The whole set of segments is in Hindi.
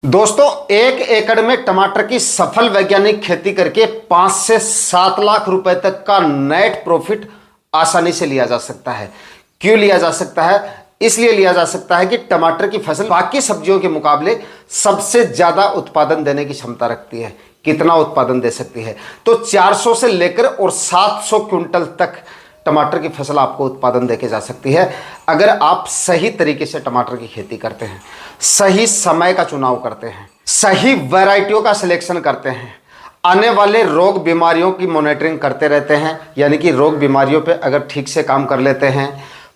दोस्तों, 1 एकड़ में टमाटर की सफल वैज्ञानिक खेती करके 5 से 7 लाख रुपए तक का नेट प्रॉफिट आसानी से लिया जा सकता है। क्यों लिया जा सकता है? इसलिए लिया जा सकता है कि टमाटर की फसल बाकी सब्जियों के मुकाबले सबसे ज्यादा उत्पादन देने की क्षमता रखती है। कितना उत्पादन दे सकती है? तो 400 से लेकर और 700 क्विंटल तक टमाटर की फसल आपको उत्पादन देके जा सकती है अगर आप सही तरीके से टमाटर की खेती करते हैं, सही समय का चुनाव करते हैं, सही वैरायटियों का सिलेक्शन करते हैं, आने वाले रोग बीमारियों की मॉनिटरिंग करते रहते हैं, यानी कि रोग बीमारियों पे अगर ठीक से काम कर लेते हैं,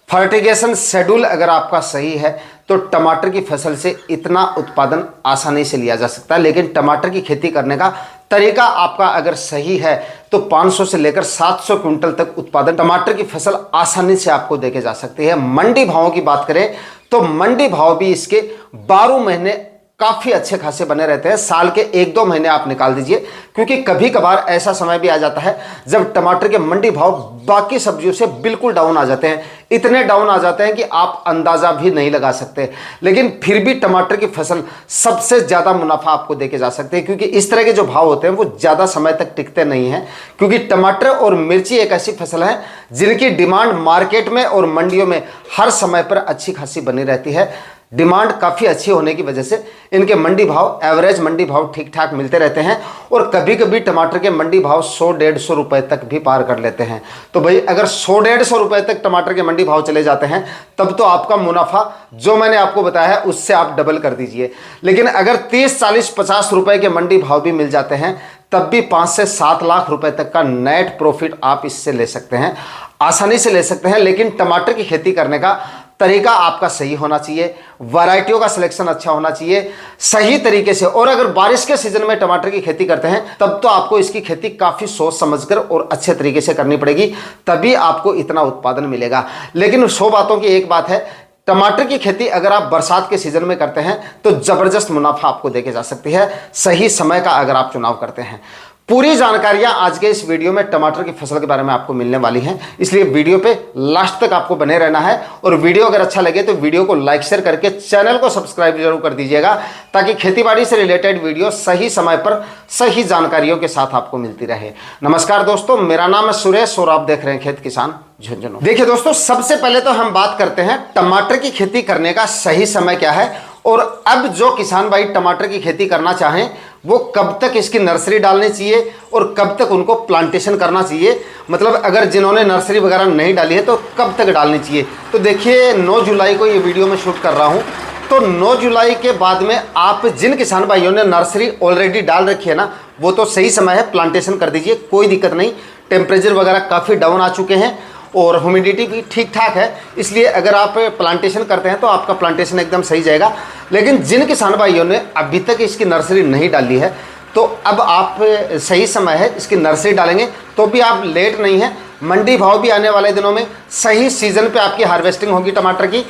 फर्टिगेशन शेड्यूल अगर आपका सही है तो टमाटर की फसल से इतना उत्पादन आसानी से लिया जा सकता है। लेकिन टमाटर की खेती करने का तरीका आपका अगर सही है तो 500 से लेकर 700 क्विंटल तक उत्पादन टमाटर की फसल आसानी से आपको देके जा सकती है। मंडी भावों की बात करें तो मंडी भाव भी इसके 12 महीने काफी अच्छे खासे बने रहते हैं। साल के 1-2 महीने आप निकाल दीजिए, क्योंकि कभी कभार ऐसा समय भी आ जाता है जब टमाटर के मंडी भाव बाकी सब्जियों से बिल्कुल डाउन आ जाते हैं। इतने डाउन आ जाते हैं कि आप अंदाजा भी नहीं लगा सकते, लेकिन फिर भी टमाटर की फसल सबसे ज्यादा मुनाफा आपको देके जा सकते हैं, क्योंकि इस तरह के जो भाव होते हैं वो ज्यादा समय तक टिकते नहीं हैं। क्योंकि टमाटर और मिर्ची एक ऐसी फसल है जिनकी डिमांड मार्केट में और मंडियों में हर समय पर अच्छी खासी बनी रहती है। डिमांड काफ़ी अच्छी होने की वजह से इनके मंडी भाव, एवरेज मंडी भाव ठीक ठाक मिलते रहते हैं और कभी कभी टमाटर के मंडी भाव 100-150 रुपए तक भी पार कर लेते हैं। तो भाई, अगर 100-150 रुपए तक टमाटर के मंडी भाव चले जाते हैं तब तो आपका मुनाफा जो मैंने आपको बताया है उससे आप डबल कर दीजिए। लेकिन अगर 30-40-50 रुपए के मंडी भाव भी मिल जाते हैं तब भी 5 से 7 लाख रुपए तक का नेट प्रॉफिट आप इससे ले सकते हैं, आसानी से ले सकते हैं। लेकिन टमाटर की खेती करने का तरीका आपका सही होना चाहिए, वैरायटियों का सिलेक्शन अच्छा होना चाहिए सही तरीके से। और अगर बारिश के सीजन में टमाटर की खेती करते हैं तब तो आपको इसकी खेती काफ़ी सोच समझकर और अच्छे तरीके से करनी पड़ेगी, तभी आपको इतना उत्पादन मिलेगा। लेकिन 100 बातों की एक बात है, टमाटर की खेती अगर आप बरसात के सीजन में करते हैं तो जबरदस्त मुनाफा आपको देके जा सकती है, सही समय का अगर आप चुनाव करते हैं। पूरी जानकारियां आज के इस वीडियो में टमाटर की फसल के बारे में आपको मिलने वाली हैं, इसलिए वीडियो पे लास्ट तक आपको बने रहना है। और वीडियो अगर अच्छा लगे तो वीडियो को लाइक शेयर करके चैनल को सब्सक्राइब जरूर कर दीजिएगा, ताकि खेतीबाड़ी से रिलेटेड वीडियो सही समय पर सही जानकारियों के साथ आपको मिलती रहे। नमस्कार दोस्तों, मेरा नाम है सुरेश और आप देख रहे हैं खेत किसान झुंझुनू। देखिए दोस्तों, सबसे पहले तो हम बात करते हैं टमाटर की खेती करने का सही समय क्या है। और अब जो किसान भाई टमाटर की खेती करना चाहें वो कब तक इसकी नर्सरी डालनी चाहिए और कब तक उनको प्लांटेशन करना चाहिए, मतलब अगर जिन्होंने नर्सरी वगैरह नहीं डाली है तो कब तक डालनी चाहिए। तो देखिए, 9 जुलाई को ये वीडियो मैं शूट कर रहा हूँ, तो 9 जुलाई के बाद में आप जिन किसान भाइयों ने नर्सरी ऑलरेडी डाल रखी है ना, वो तो सही समय है, प्लांटेशन कर दीजिए, कोई दिक्कत नहीं। टेम्परेचर वगैरह काफ़ी डाउन आ चुके हैं और ह्यूमिडिटी भी ठीक ठाक है, इसलिए अगर आप प्लांटेशन करते हैं तो आपका प्लांटेशन एकदम सही जाएगा। लेकिन जिन किसान भाइयों ने अभी तक इसकी नर्सरी नहीं डाली है तो अब आप सही समय है, इसकी नर्सरी डालेंगे तो भी आप लेट नहीं है। मंडी भाव भी आने वाले दिनों में सही सीजन पे आपकी हार्वेस्टिंग होगी टमाटर की,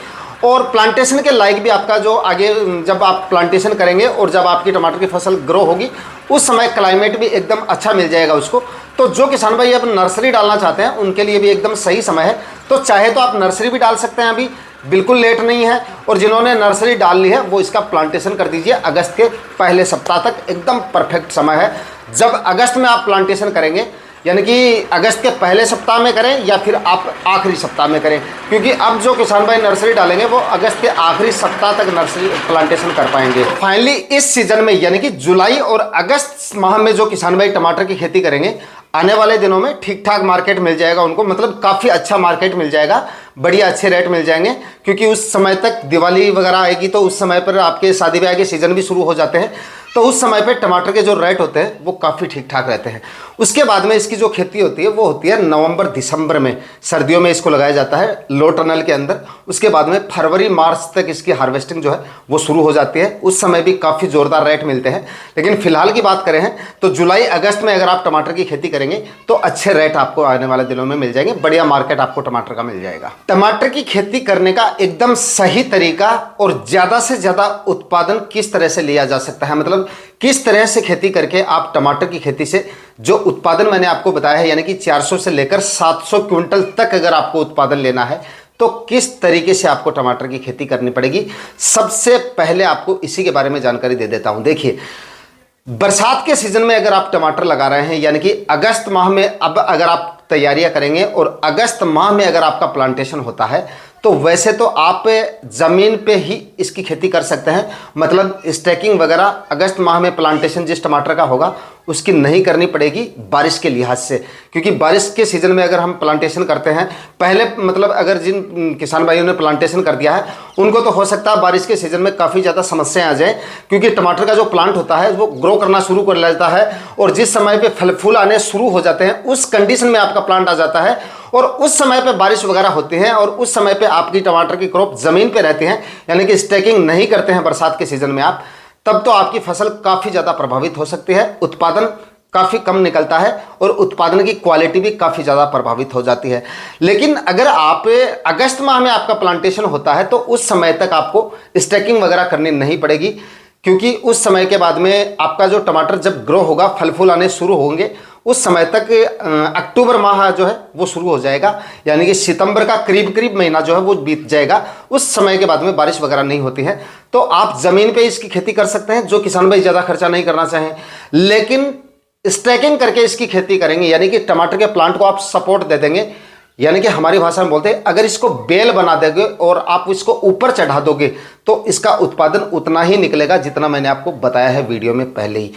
और प्लांटेशन के लायक भी आपका जो आगे जब आप प्लांटेशन करेंगे और जब आपकी टमाटर की फसल ग्रो होगी उस समय क्लाइमेट भी एकदम अच्छा मिल जाएगा उसको। तो जो किसान भाई अब नर्सरी डालना चाहते हैं उनके लिए भी एकदम सही समय है। तो चाहे तो आप नर्सरी भी डाल सकते हैं, अभी बिल्कुल लेट नहीं है। और जिन्होंने नर्सरी डाल ली है वो इसका प्लांटेशन कर दीजिए, अगस्त के पहले सप्ताह तक एकदम परफेक्ट समय है। जब अगस्त में आप प्लांटेशन करेंगे, यानी कि अगस्त के पहले सप्ताह में करें या फिर आप आखिरी सप्ताह में करें, क्योंकि अब जो किसान भाई नर्सरी डालेंगे वो अगस्त के आखिरी सप्ताह तक नर्सरी प्लांटेशन कर पाएंगे। फाइनली इस सीजन में यानी कि जुलाई और अगस्त माह में जो किसान भाई टमाटर की खेती करेंगे, आने वाले दिनों में ठीक ठाक मार्केट मिल जाएगा उनको, मतलब काफ़ी अच्छा मार्केट मिल जाएगा, बढ़िया अच्छे रेट मिल जाएंगे। क्योंकि उस समय तक दिवाली वगैरह आएगी तो उस समय पर आपके शादी ब्याह के सीज़न भी शुरू हो जाते हैं, तो उस समय पे टमाटर के जो रेट होते हैं वो काफ़ी ठीक ठाक रहते हैं। उसके बाद में इसकी जो खेती होती है वो होती है नवंबर-दिसंबर में, सर्दियों में इसको लगाया जाता है लो टनल के अंदर। उसके बाद में फरवरी-मार्च तक इसकी हार्वेस्टिंग जो है वो शुरू हो जाती है, उस समय भी काफ़ी ज़ोरदार रेट मिलते हैं। लेकिन फिलहाल की बात करें हैं तो जुलाई-अगस्त में अगर आप टमाटर की खेती करेंगे तो अच्छे रेट आपको आने वाले दिनों में मिल जाएंगे, बढ़िया मार्केट आपको टमाटर का मिल जाएगा। टमाटर की खेती करने का एकदम सही तरीका और ज़्यादा से ज़्यादा उत्पादन किस तरह से लिया जा सकता है, मतलब किस तरह से खेती करके आप टमाटर की खेती से जो उत्पादन मैंने आपको बताया है, यानी कि 400 से लेकर 700 क्विंटल तक अगर आपको उत्पादन लेना है तो किस तरीके से आपको टमाटर की खेती करनी पड़ेगी, सबसे पहले आपको इसी के बारे में जानकारी दे देता हूं। देखिए, बरसात के सीजन में अगर आप टमाटर लगा रहे हैं, यानी कि अगस्त माह में अब अगर आप तैयारियां करेंगे और अगस्त माह में अगर आपका प्लांटेशन होता है, तो वैसे तो आप ज़मीन पे ही इसकी खेती कर सकते हैं। मतलब स्टैकिंग वगैरह अगस्त माह में प्लांटेशन जिस टमाटर का होगा उसकी नहीं करनी पड़ेगी बारिश के लिहाज से, क्योंकि बारिश के सीज़न में अगर हम प्लांटेशन करते हैं, पहले मतलब अगर जिन किसान भाइयों ने प्लांटेशन कर दिया है उनको तो हो सकता है बारिश के सीज़न में काफ़ी ज़्यादा समस्याएं आ जाए, क्योंकि टमाटर का जो प्लांट होता है वो ग्रो करना शुरू कर लेता है और जिस समय पे फल फूल आने शुरू हो जाते हैं उस कंडीशन में आपका प्लांट आ जाता है और उस समय पे बारिश वगैरह होती है और उस समय पे आपकी टमाटर की क्रॉप ज़मीन पे रहती है, यानी कि स्टैकिंग नहीं करते हैं बरसात के सीज़न में आप, तब तो आपकी फसल काफ़ी ज़्यादा प्रभावित हो सकती है, उत्पादन काफ़ी कम निकलता है और उत्पादन की क्वालिटी भी काफ़ी ज़्यादा प्रभावित हो जाती है। लेकिन अगर आप अगस्त माह में आपका प्लांटेशन होता है तो उस समय तक आपको स्टैकिंग वगैरह करनी नहीं पड़ेगी, क्योंकि उस समय के बाद में आपका जो टमाटर जब ग्रो होगा, फल फूल आने शुरू होंगे, उस समय तक अक्टूबर माह जो है वो शुरू हो जाएगा, यानी कि सितंबर का करीब करीब महीना जो है वो बीत जाएगा। उस समय के बाद में बारिश वगैरह नहीं होती है, तो आप ज़मीन पे इसकी खेती कर सकते हैं, जो किसान भाई ज़्यादा खर्चा नहीं करना चाहें। लेकिन स्टैकिंग करके इसकी खेती करेंगे, यानी कि टमाटर के प्लांट को आप सपोर्ट दे देंगे, यानी कि हमारी भाषा में बोलते हैं अगर इसको बेल बना दोगे और आप इसको ऊपर चढ़ा दोगे तो इसका उत्पादन उतना ही निकलेगा जितना मैंने आपको बताया है वीडियो में पहले ही।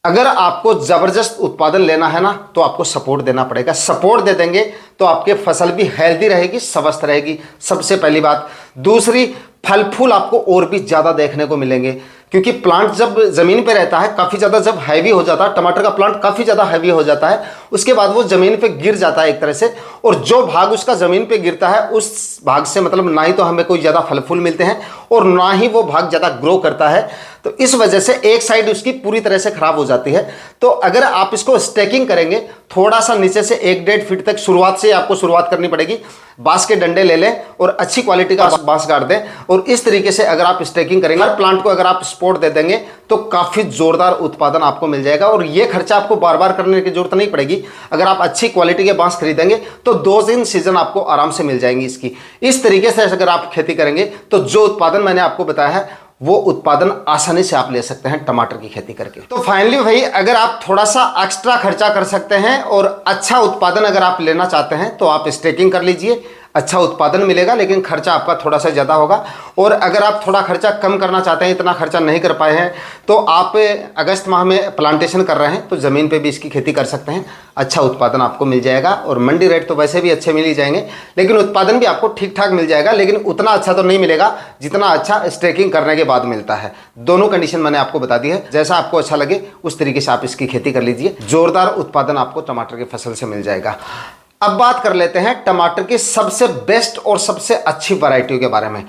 अगर आपको ज़बरदस्त उत्पादन लेना है ना, तो आपको सपोर्ट देना पड़ेगा। सपोर्ट दे देंगे तो आपकी फसल भी हेल्दी रहेगी, स्वस्थ रहेगी, सबसे पहली बात। दूसरी, फल फूल आपको और भी ज़्यादा देखने को मिलेंगे, क्योंकि प्लांट जब ज़मीन पे रहता है काफ़ी ज़्यादा, जब हैवी हो जाता है टमाटर का प्लांट, काफ़ी ज़्यादा हैवी हो जाता है, उसके बाद वो ज़मीन पे गिर जाता है एक तरह से, और जो भाग उसका ज़मीन पे गिरता है उस भाग से मतलब ना ही तो हमें कोई ज़्यादा फल फूल मिलते हैं और ना ही वो भाग ज़्यादा ग्रो करता है। तो इस वजह से एक साइड उसकी पूरी तरह से खराब हो जाती है। तो अगर आप इसको स्टैकिंग करेंगे, थोड़ा सा नीचे से 1-1.5 फीट तक शुरुआत से आपको शुरुआत करनी पड़ेगी। बांस के डंडे ले लें और अच्छी क्वालिटी का बांस गाड़ दें, और इस तरीके से अगर आप स्टैकिंग करेंगे, हर प्लांट को अगर आप सपोर्ट दे देंगे तो काफ़ी ज़ोरदार उत्पादन आपको मिल जाएगा और ये खर्चा आपको बार बार करने की जरूरत नहीं पड़ेगी। अगर आप अच्छी क्वालिटी के बांस खरीदेंगे तो 2-3 सीजन आपको आराम से मिल जाएंगी इसकी। इस तरीके से अगर आप खेती करेंगे तो जो उत्पादन मैंने आपको बताया है वो उत्पादन आसानी से आप ले सकते हैं टमाटर की खेती करके। तो फाइनली भाई, अगर आप थोड़ा सा एक्स्ट्रा खर्चा कर सकते हैं और अच्छा उत्पादन अगर आप लेना चाहते हैं तो आप स्टैकिंग कर लीजिए, अच्छा उत्पादन मिलेगा, लेकिन खर्चा आपका थोड़ा सा ज़्यादा होगा। और अगर आप थोड़ा खर्चा कम करना चाहते हैं, इतना खर्चा नहीं कर पाए हैं, तो आप अगस्त माह में प्लांटेशन कर रहे हैं तो ज़मीन पे भी इसकी खेती कर सकते हैं, अच्छा उत्पादन आपको मिल जाएगा। और मंडी रेट तो वैसे भी अच्छे मिल ही जाएंगे, लेकिन उत्पादन भी आपको ठीक ठाक मिल जाएगा, लेकिन उतना अच्छा तो नहीं मिलेगा जितना अच्छा स्टैकिंग करने के बाद मिलता है। दोनों कंडीशन मैंने आपको बता दी है, जैसा आपको अच्छा लगे उस तरीके से आप इसकी खेती कर लीजिए, जोरदार उत्पादन आपको टमाटर की फसल से मिल जाएगा। अब बात कर लेते हैं टमाटर की सबसे बेस्ट और सबसे अच्छी वैरायटियों के बारे में।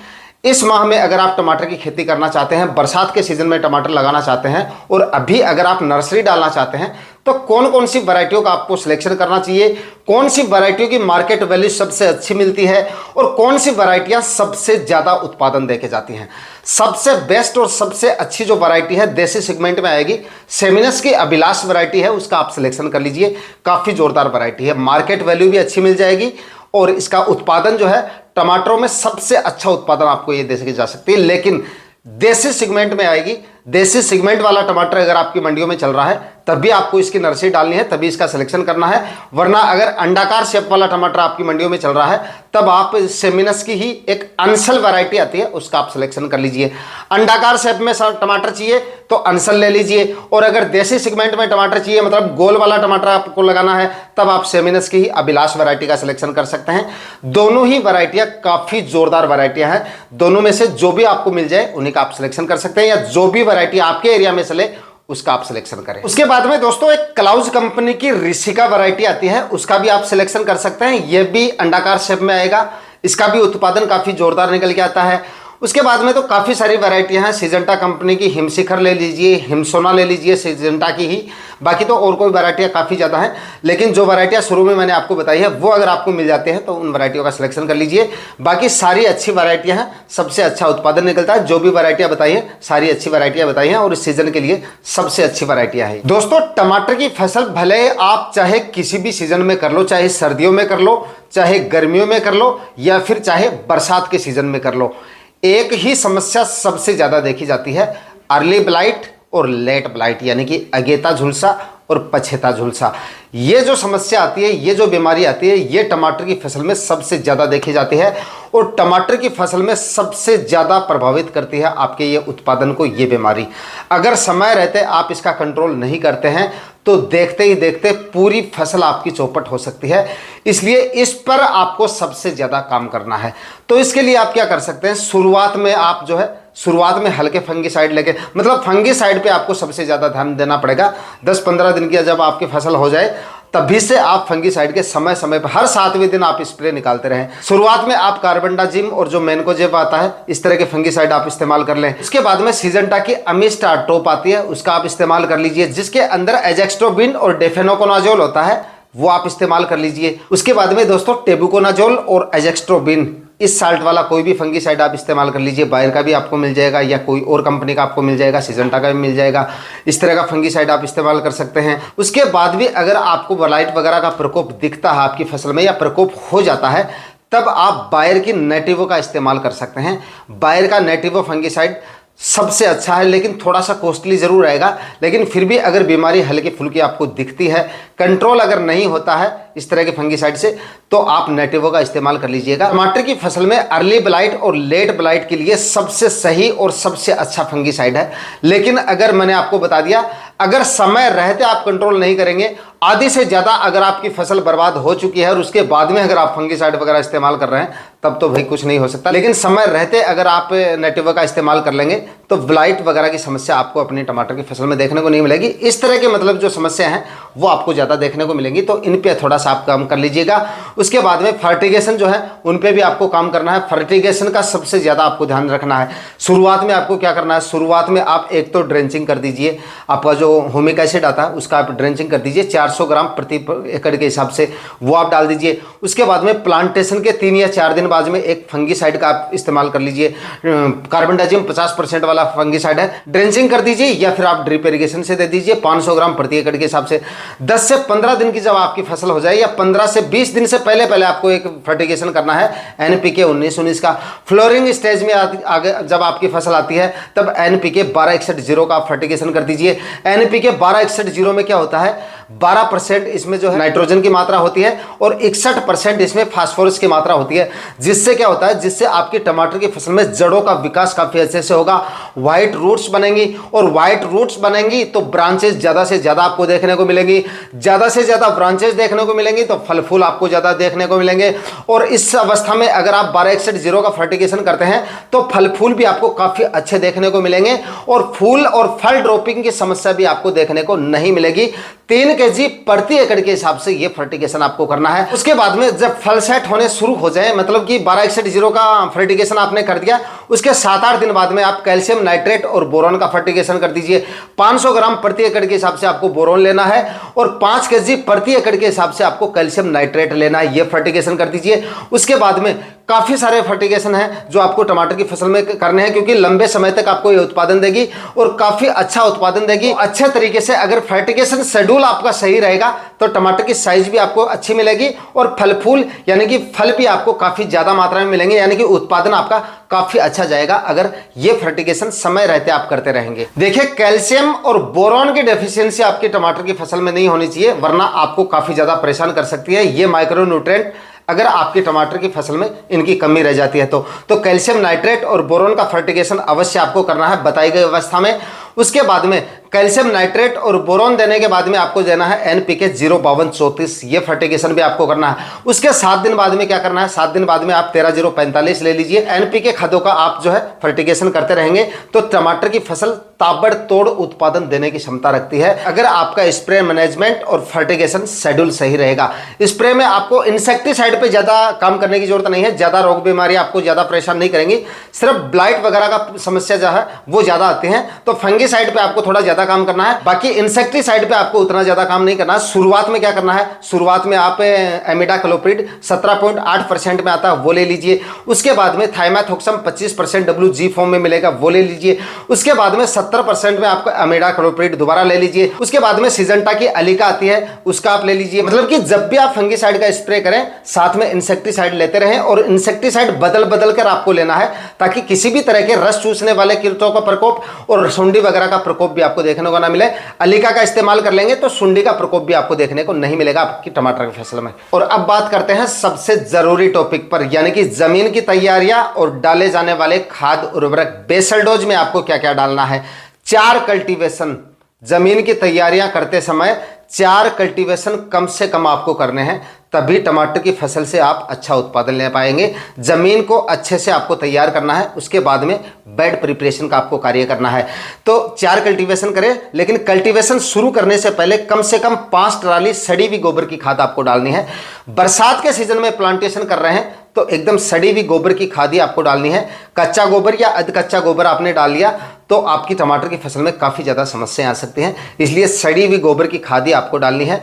इस माह में अगर आप टमाटर की खेती करना चाहते हैं, बरसात के सीजन में टमाटर लगाना चाहते हैं और अभी अगर आप नर्सरी डालना चाहते हैं, तो कौन कौन सी वैरायटियों का आपको सिलेक्शन करना चाहिए, कौन सी वैरायटियों की मार्केट वैल्यू सबसे अच्छी मिलती है और कौन सी वैरायटियां सबसे ज़्यादा उत्पादन देके जाती हैं। सबसे बेस्ट और सबसे अच्छी जो वैरायटी है देसी सेगमेंट में आएगी, सेमिनस की अभिलाष वैरायटी है, उसका आप सिलेक्शन कर लीजिए। काफ़ी जोरदार वैरायटी है, मार्केट वैल्यू भी अच्छी मिल जाएगी और इसका उत्पादन जो है टमाटरों में सबसे अच्छा उत्पादन आपको ये दे जा सकती है। लेकिन देसी सेगमेंट में आएगी, देसी सेगमेंट वाला टमाटर अगर आपकी मंडियों में चल रहा है तभी आपको इसकी नर्सरी डालनी है, तभी इसका सिलेक्शन करना है। वरना अगर अंडाकार शेप वाला टमाटर आपकी मंडियों में चल रहा है तब आप सेमिनस की ही एक अंसल वैरायटी आती है उसका आप सिलेक्शन कर लीजिए। अंडाकार शेप में टमाटर चाहिए तो अंसल ले लीजिए, और अगर देसी सेगमेंट में टमाटर चाहिए मतलब गोल वाला टमाटर आपको लगाना है तब आप सेमिनस की ही अभिलाष वैरायटी का सिलेक्शन कर सकते हैं। दोनों ही वैरायटियां काफ़ी जोरदार वैरायटियां हैं, दोनों में से जो भी आपको मिल जाए उन्हीं का आप सिलेक्शन कर सकते हैं, या जो भी वैरायटी आपके एरिया में चले उसका आप सिलेक्शन करें। उसके बाद में दोस्तों एक क्लाउज कंपनी की ऋषिका वैरायटी आती है, उसका भी आप सिलेक्शन कर सकते हैं। यह भी अंडाकार शेप में आएगा, इसका भी उत्पादन काफी जोरदार निकल के आता है। उसके बाद में तो काफ़ी सारी वैरायटियां हैं। सिजेंटा कंपनी की हिमशिखर ले लीजिए, हिमसोना ले लीजिए, सिजेंटा की ही। बाकी तो और कोई वैरायटियां काफ़ी ज़्यादा हैं, लेकिन जो वैरायटियां शुरू में मैंने आपको बताई है वो अगर आपको मिल जाते हैं तो उन वैरायटियों का सिलेक्शन कर लीजिए। बाकी सारी अच्छी वैरायटियां हैं, सबसे अच्छा उत्पादन निकलता है। जो भी वैरायटियां बताई हैं सारी अच्छी वैरायटियां बताई हैं और इस सीजन के लिए सबसे अच्छी वैरायटियां हैं। दोस्तों, टमाटर की फसल भले आप चाहे किसी भी सीजन में कर लो, चाहे सर्दियों में कर लो, चाहे गर्मियों में कर लो, या फिर चाहे बरसात के सीजन में कर लो, एक ही समस्या सबसे ज्यादा देखी जाती है, अर्ली ब्लाइट और लेट ब्लाइट, यानी कि अगेता झुलसा और पछेता झुलसा। ये जो समस्या आती है, ये जो बीमारी आती है, ये टमाटर की फसल में सबसे ज़्यादा देखी जाती है और टमाटर की फसल में सबसे ज़्यादा प्रभावित करती है आपके ये उत्पादन को ये बीमारी। अगर समय रहते आप इसका कंट्रोल नहीं करते हैं तो देखते ही देखते पूरी फसल आपकी चौपट हो सकती है। इसलिए इस पर आपको सबसे ज़्यादा काम करना है। तो इसके लिए आप क्या कर सकते हैं, शुरुआत में आप जो है शुरुआत में हल्के फंगीसाइड लेके, मतलब फंगीसाइड पे आपको सबसे ज़्यादा ध्यान देना पड़ेगा। 10-15 दिन की जब आपकी फसल हो जाए तभी से आप फंगीसाइड के समय समय पर हर 7वें दिन आप स्प्रे निकालते रहें। शुरुआत में आप कार्बेंडाजिम और जो मैनकोजेब आता है इस तरह के फंगीसाइड आप इस्तेमाल कर लें। उसके बाद में सिजेंटा की अमिस्टार टॉप आती है, उसका आप इस्तेमाल कर लीजिए, जिसके अंदर एजेक्स्ट्रोबिन और डेफेनोकोनाजोल होता है, वो आप इस्तेमाल कर लीजिए। उसके बाद में दोस्तों टेबुकोनाजोल और एजेक्स्ट्रोबिन, इस साल्ट वाला कोई भी फंगीसाइड आप इस्तेमाल कर लीजिए। बायर का भी आपको मिल जाएगा या कोई और कंपनी का आपको मिल जाएगा, सिजेंटा का भी मिल जाएगा। इस तरह का फंगीसाइड आप इस्तेमाल कर सकते हैं। उसके बाद भी अगर आपको ब्लाइट वगैरह का प्रकोप दिखता है आपकी फसल में या प्रकोप हो जाता है, तब आप बायर की नेटिवो का इस्तेमाल कर सकते हैं। बायर का नेटिवो फंगीसाइड सबसे अच्छा है, लेकिन थोड़ा सा कॉस्टली जरूर रहेगा, लेकिन फिर भी अगर बीमारी हल्की फुल्की आपको दिखती है, कंट्रोल अगर नहीं होता है इस तरह के फंगीसाइड से, तो आप नेटिवो का इस्तेमाल कर लीजिएगा। टमाटर की फसल में अर्ली ब्लाइट और लेट ब्लाइट के लिए सबसे सही और सबसे अच्छा फंगीसाइड है। लेकिन अगर मैंने आपको बता दिया, अगर समय रहते आप कंट्रोल नहीं करेंगे, आधी से ज़्यादा अगर आपकी फसल बर्बाद हो चुकी है और उसके बाद में अगर आप फंगीसाइड वगैरह इस्तेमाल कर रहे हैं, तब तो भाई कुछ नहीं हो सकता। लेकिन समय रहते अगर आप नेटिवो का इस्तेमाल कर लेंगे तो ब्लाइट वगैरह की समस्या आपको अपनी टमाटर की फसल में देखने को नहीं मिलेगी। इस तरह के मतलब जो समस्या है वो आपको ज़्यादा देखने को मिलेंगी, तो इन पे थोड़ा सा आप काम कर लीजिएगा। उसके बाद में फर्टिगेशन जो है उन पे भी आपको काम करना है। फर्टिगेशन का सबसे ज़्यादा आपको ध्यान रखना है। शुरुआत में आपको क्या करना है, शुरुआत में आप एक तो ड्रेंचिंग कर दीजिए, आपका जो ह्यूमिक एसिड आता है उसका आप ड्रेंचिंग कर दीजिए 400 ग्राम प्रति एकड़ के हिसाब से, वो आप डाल दीजिए। उसके बाद में प्लांटेशन के 3 या 4 दिन बाद में एक फंगीसाइड का आप इस्तेमाल कर लीजिए। कार्बेंडाजिम 50% वाला फंगीसाइड है, ड्रेंचिंग कर दीजिए या फिर आप ड्रिप इरिगेशन से दे दीजिए 500 ग्राम प्रति एकड़ के हिसाब से। 10 से 15 दिन की जब आपकी फसल हो जाए या 15 से 20 दिन से पहले पहले आपको एक फर्टिगेशन करना है NPK 19-19 का। फ्लोरिंग स्टेज में आगे जब आपकी फसल आती है तब NPK 1261-0 का फर्टिगेशन कर दीजिए। NPK 1261-0 में क्या होता है, 12% इसमें जो है नाइट्रोजन की मात्रा होती है और 61% इसमें फास्फोरस की मात्रा होती है। जिससे क्या होता है, जिससे आपकी टमाटर की फसल में जड़ों का विकास काफी अच्छे से होगा, व्हाइट रूट्स बनेंगी और व्हाइट रूट्स बनेंगी तो ब्रांचेस ज्यादा से ज्यादा आपको देखने को मिलेंगी। ज्यादा से ज्यादा ब्रांचेस देखने को मिलेंगी तो फल फूल आपको ज्यादा देखने को मिलेंगे। और इस अवस्था में अगर आप 1261-0 का फर्टिगेशन करते हैं तो फल फूल भी आपको काफी अच्छे देखने को मिलेंगे और फूल और फल ड्रॉपिंग की समस्या भी आपको देखने को नहीं मिलेगी। 3 kg प्रति एकड़ के हिसाब से ये फर्टिगेशन आपको करना है। उसके बाद में जब फल सेट होने शुरू हो जाए, मतलब कि 1261-0 का फर्टिगेशन आपने कर दिया, उसके 7-8 दिन बाद में आप कैल्शियम नाइट्रेट और बोरॉन का फर्टिगेशन कर दीजिए। 500 ग्राम प्रति एकड़ के हिसाब से आपको बोरॉन लेना है और 5 kg प्रति एकड़ के हिसाब से आपको कैल्शियम नाइट्रेट लेना है, ये फर्टिगेशन कर दीजिए। उसके बाद में काफी सारे फर्टिगेशन हैं जो आपको टमाटर की फसल में करने हैं, क्योंकि लंबे समय तक आपको ये उत्पादन देगी और काफी अच्छा उत्पादन देगी। अच्छे तरीके से अगर फर्टिगेशन शेड्यूल आपका सही रहेगा तो टमाटर की साइज भी आपको अच्छी मिलेगी और फल फूल यानी कि फल भी आपको काफी ज्यादा मात्रा में मिलेंगे, यानी कि उत्पादन आपका काफी अच्छा जाएगा अगर ये फर्टिगेशन समय रहते आप करते रहेंगे। देखिए, कैल्शियम और बोरॉन की डेफिशिएंसी आपकी टमाटर की फसल में नहीं होनी चाहिए, वरना आपको काफी ज्यादा परेशान कर सकती है ये माइक्रो न्यूट्रिएंट। अगर आपकी टमाटर की फसल में इनकी कमी रह जाती है तो कैल्शियम नाइट्रेट और बोरॉन का फर्टिगेशन अवश्य आपको करना है बताई गई अवस्था में। उसके बाद में कैल्शियम नाइट्रेट और बोरॉन देने के बाद में आपको देना है NPK 05234, ये फर्टिगेशन भी आपको करना है। उसके 7 दिन बाद में क्या करना है, 7 दिन बाद में आप 13-045 ले लीजिए। NPK खादों का आप जो है फर्टिगेशन करते रहेंगे तो टमाटर की फसल ताबड़तोड़ उत्पादन देने की क्षमता रखती है अगर आपका स्प्रे मैनेजमेंट और फर्टिगेशन शेड्यूल सही रहेगा। स्प्रे में आपको इंसेक्टिसाइड पे ज्यादा काम करने की जरूरत नहीं है, ज्यादा रोग बीमारी आपको ज्यादा परेशान नहीं करेंगी, सिर्फ ब्लाइट वगैरह का समस्या जो है वो ज्यादा आती है, तो फंगीसाइड पे आपको थोड़ा ज्यादा काम करना है। बाकी इंसेक्टिसाइड पे आपको उतना ज्यादा काम नहीं करना है। शुरुआत में क्या करना है, शुरुआत में आप एमिडाक्लोप्रिड 17.8% में आता है वो ले लीजिए। उसके बाद में थाइमेथोक्सम 25% WG फॉर्म में मिलेगा वो ले लीजिए। उसके बाद में 70% में आपको एमिडाक्लोप्रिड दोबारा ले लीजिए। उसके बाद में सिजेंटा की अलिका आती है उसका आप ले लीजिए। मतलब कि जब भी आप फंगीसाइड का स्प्रे करें साथ में इंसेक्टिसाइड लेते रहें, और इंसेक्टिसाइड बदल बदल कर आपको लेना है ताकि किसी भी तरह के रस चूसने वाले कीटों का प्रकोप और सुंडी वगैरह का प्रकोप भी आपको देखने को ना मिले। अलिका का इस्तेमाल कर लेंगे तो सुंडी का प्रकोप भी आपको देखने को नहीं मिलेगा आपकी टमाटर की फसल में। और अब बात करते हैं सबसे जरूरी टॉपिक पर, यानी कि जमीन की तैयारियां और डाले जाने वाले खाद उर्वरक। बेसल डोज में आपको क्या क्या डालना है, 4 कल्टीवेशन जमीन की तैयारियां करते समय 4 कल्टीवेशन कम से कम आपको करने हैं, तभी टमाटर की फसल से आप अच्छा उत्पादन ले पाएंगे। जमीन को अच्छे से आपको तैयार करना है, उसके बाद में बेड प्रिपरेशन का आपको कार्य करना है। तो 4 कल्टीवेशन करें, लेकिन कल्टीवेशन शुरू करने से पहले कम से कम 5 ट्राली सड़ी हुई गोबर की खाद आपको डालनी है। बरसात के सीजन में प्लांटेशन कर रहे हैं तो एकदम सड़ी हुई गोबर की खाद ही आपको डालनी है। कच्चा गोबर या अध कच्चा गोबर आपने डाल लिया तो आपकी टमाटर की फसल में काफी ज्यादा समस्याएं आ सकती हैं, इसलिए सड़ी हुई गोबर की खाद ही आपको डालनी है।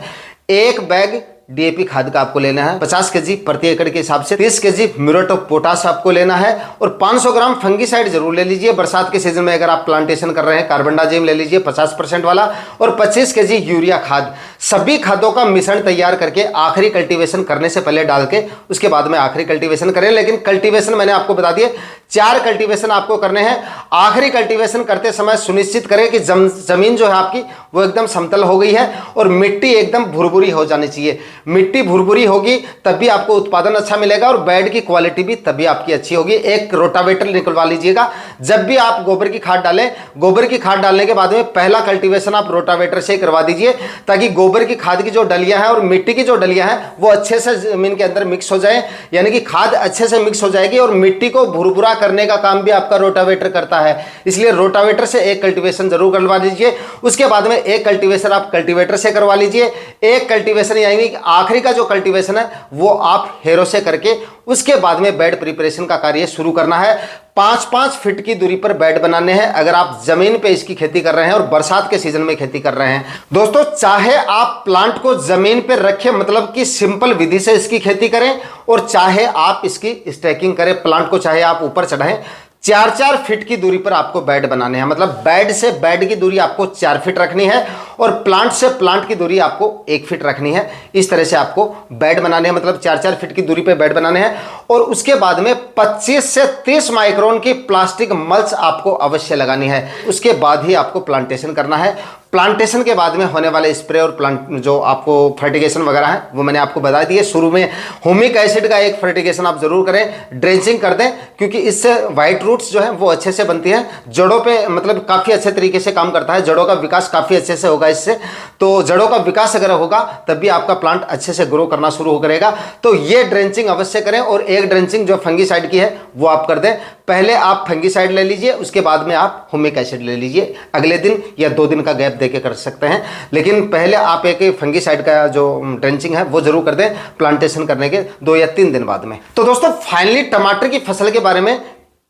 1 बैग डीएपी खाद का आपको लेना है, 50 केजी प्रति एकड़ के हिसाब से, 30 केजी म्यूरेट ऑफ पोटाश आपको लेना है, और 500 ग्राम फंगीसाइड जरूर ले लीजिए। बरसात के सीजन में अगर आप प्लांटेशन कर रहे हैं कार्बनडाजिम ले लीजिए 50% वाला, और 25 केजी यूरिया खाद। सभी खादों का मिश्रण तैयार करके आखिरी कल्टीवेशन करने से पहले डाल के उसके बाद में आखिरी कल्टीवेशन करें। लेकिन कल्टीवेशन मैंने आपको बता दिए 4 कल्टीवेशन आपको करने हैं। आखिरी कल्टीवेशन करते समय सुनिश्चित करें कि जमीन जो है आपकी वो एकदम समतल हो गई है और मिट्टी एकदम भुरभुरी हो जानी चाहिए। मिट्टी भुरभुरी होगी तभी आपको उत्पादन अच्छा मिलेगा और बेड की क्वालिटी भी तभी आपकी अच्छी होगी। एक रोटावेटर निकलवा लीजिएगा जब भी आप गोबर की खाद डालें। गोबर की खाद डालने के बाद में पहला कल्टीवेशन आप रोटावेटर से करवा दीजिए ताकि गोबर की खाद की जो डलियां हैं और मिट्टी की जो डलियां हैं वो अच्छे से जमीन के अंदर मिक्स हो जाए, यानी कि खाद अच्छे से मिक्स हो जाएगी और मिट्टी को भुरभुरा करने का काम भी आपका रोटावेटर करता है। इसलिए रोटावेटर से एक कल्टीवेशन जरूर करवा लीजिए। उसके बाद में एक कल्टीवेशन आप कल्टीवेटर से करवा लीजिए। एक कल्टीवेशन यानी कि आखिरी का जो कल्टीवेशन है वो आप हेरो से करके उसके बाद में बेड प्रिपरेशन का कार्य शुरू करना है। 5-5 फीट की दूरी पर बेड बनाने हैं अगर आप जमीन पे इसकी खेती कर रहे हैं और बरसात के सीजन में खेती कर रहे हैं। दोस्तों, चाहे आप प्लांट को जमीन पे रखें, मतलब कि सिंपल विधि से इसकी खेती करें, और चाहे आप इसकी स्टैकिंग करें, प्लांट को चाहे आप ऊपर चढ़ाएं, 4-4 फीट की दूरी पर आपको बेड बनाने हैं। मतलब बेड से बेड की दूरी आपको 4 फीट रखनी है और प्लांट से प्लांट की दूरी आपको 1 फीट रखनी है। इस तरह से आपको बेड बनाने हैं, मतलब 4-4 फीट की दूरी पे बेड बनाने हैं। और उसके बाद में 25 से 30 माइक्रोन की प्लास्टिक मल्च आपको अवश्य लगानी है। उसके बाद ही आपको प्लांटेशन करना है। प्लांटेशन के बाद में होने वाले स्प्रे और प्लांट जो आपको फर्टिगेशन वगैरह है वो मैंने आपको बता दिए। शुरू में ह्यूमिक एसिड का एक फर्टिगेशन आप जरूर करें, ड्रेंचिंग कर दें, क्योंकि इससे व्हाइट रूट्स जो है वो अच्छे से बनती हैं। जड़ों पे मतलब काफ़ी अच्छे तरीके से काम करता है, जड़ों का विकास काफ़ी अच्छे से होगा इससे। तो जड़ों का विकास अगर होगा तभी आपका प्लांट अच्छे से ग्रो करना शुरू करेगा। तो ये ड्रेंचिंग अवश्य करें, और एक ड्रेंचिंग जो फंगीसाइड की है वो आप कर दें। पहले आप फंगीसाइड ले लीजिए, उसके बाद में आप ह्यूमिक एसिड ले लीजिए। अगले दिन या 2 दिन का गैप देके कर सकते हैं, लेकिन पहले आप एक फंगीसाइड का जो ड्रेंचिंग है वो जरूर कर दें प्लांटेशन करने के 2 या 3 दिन बाद में। तो दोस्तों, फाइनली टमाटर की फसल के बारे में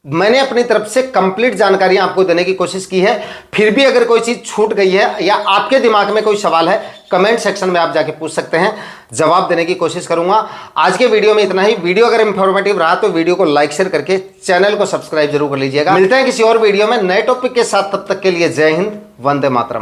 मैंने अपनी तरफ से कंप्लीट जानकारियां आपको देने की कोशिश की है। फिर भी अगर कोई चीज छूट गई है या आपके दिमाग में कोई सवाल है, कमेंट सेक्शन में आप जाके पूछ सकते हैं, जवाब देने की कोशिश करूंगा। आज के वीडियो में इतना ही। वीडियो अगर इंफॉर्मेटिव रहा तो वीडियो को लाइक शेयर करके चैनल को सब्सक्राइब जरूर कर लीजिएगा। मिलते हैं किसी और वीडियो में नए टॉपिक के साथ, तब तक के लिए जय हिंद, वंदे मातरम।